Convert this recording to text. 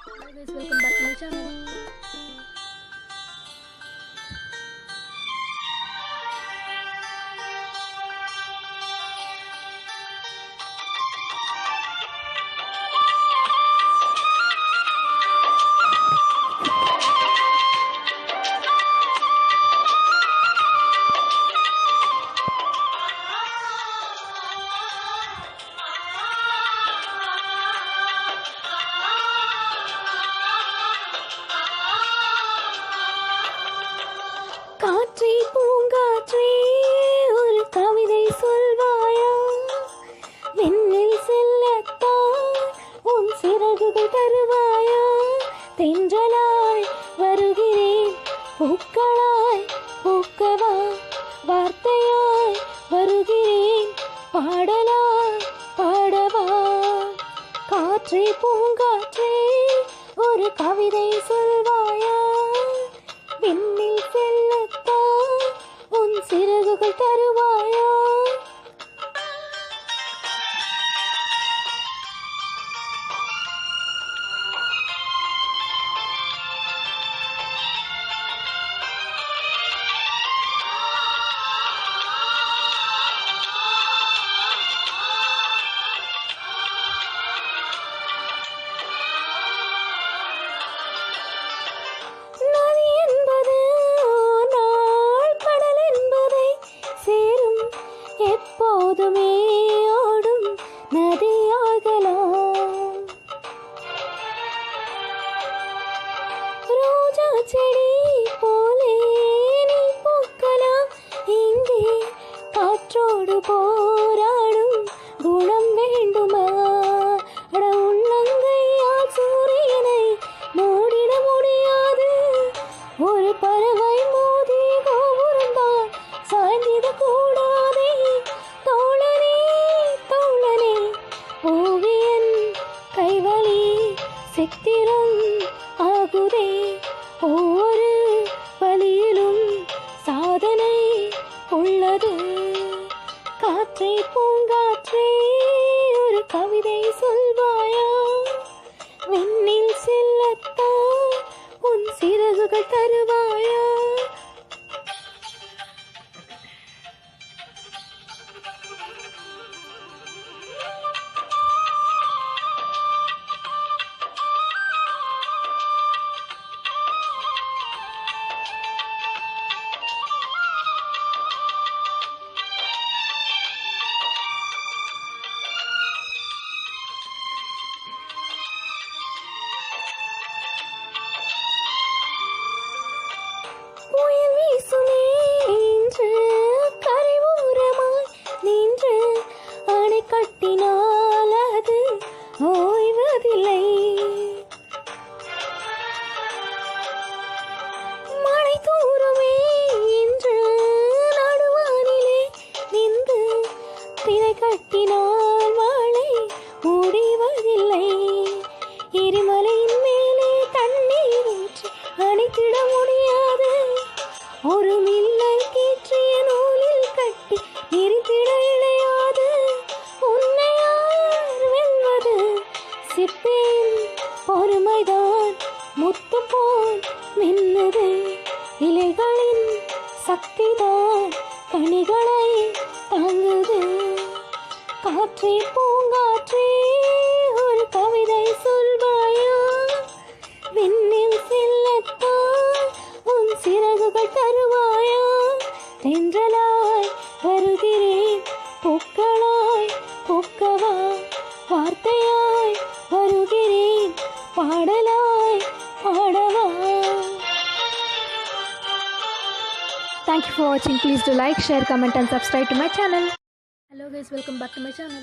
Hello guys, welcome back to my channel. காற்றே பூங்காற்றே ஒரு கவிதை சொல்வாயா? விண்ணில் செல்லத்தான் உன் சிறகுகள் தருவாயா? தென்றலாய் வருகிறேன், பூக்களாய் பூக்கவா? வார்த்தையாய் வருகிறேன், பாடலாய் பாடவா? காற்றே பூங்காற்றே ஒரு கவிதை சொல்வாயா? விண்ணில் செல்லத்தான் உன் சிறகுகள் தருவாயா? எப்போதுமே ஓடும் நதியாகலாம். ரோஜா செடி போலே நீ பூக்கலாம். இங்கே காற்றோடு போராடும் குணம் வேண்டுமா? அட உள்ளங்கையால் சூரியனை மூடிட முடியாது. ஒரு பறவை மோதி கோபுரம்தான் சாய்ந்திட கூடாதே. தோழனே தோழனே ஓவியன் கைவலி சித்திரம் ஆகுதே. ஒவ்வொரு வழியிலும் சாதனை உள்ளது. காற்றே பூங்காற்றே ஒரு கவிதை சொல்வாயா? விண்ணில் செல்லத்தான் உன் சிறகுகள் தருவாயா? புயல் வீசுமே என்று கரையோரமாய் நின்று அணை கட்டினால் அது ஓய்வதில்லை. மழை தூருமே என்று நடுவானிலே நின்று திரை கட்டினால் மழை முடிவதில்லை. எரிமலையின் மேலே தண்ணீர் ஊற்றி அணைத்திட முடியாது. ஒரு மின்னல் கீற்றிய நூலில் கட்டி எரித்திட இழையாது. உன்னை யார் வெல்வது? சிப்பேன் பொறுமைதான் முத்து போல் மின்னது. இலைகளின் சக்திதான் கனிகளை தாங்குது. காற்றே பூங்காற்றே ஒரு கவிதை சொல்வாயா? விண்ணில் செல்லத்தான் உன் சிறகுகள் தருவாயா? தென்றலாய் வருகிறேன், பூக்களாய் பூக்கவா? வார்த்தையாய் வருகிறேன், பாடலாய் பாடவா? Thank you for watching. Please do like, share, comment and subscribe to my channel. Hello guys, welcome back to my channel.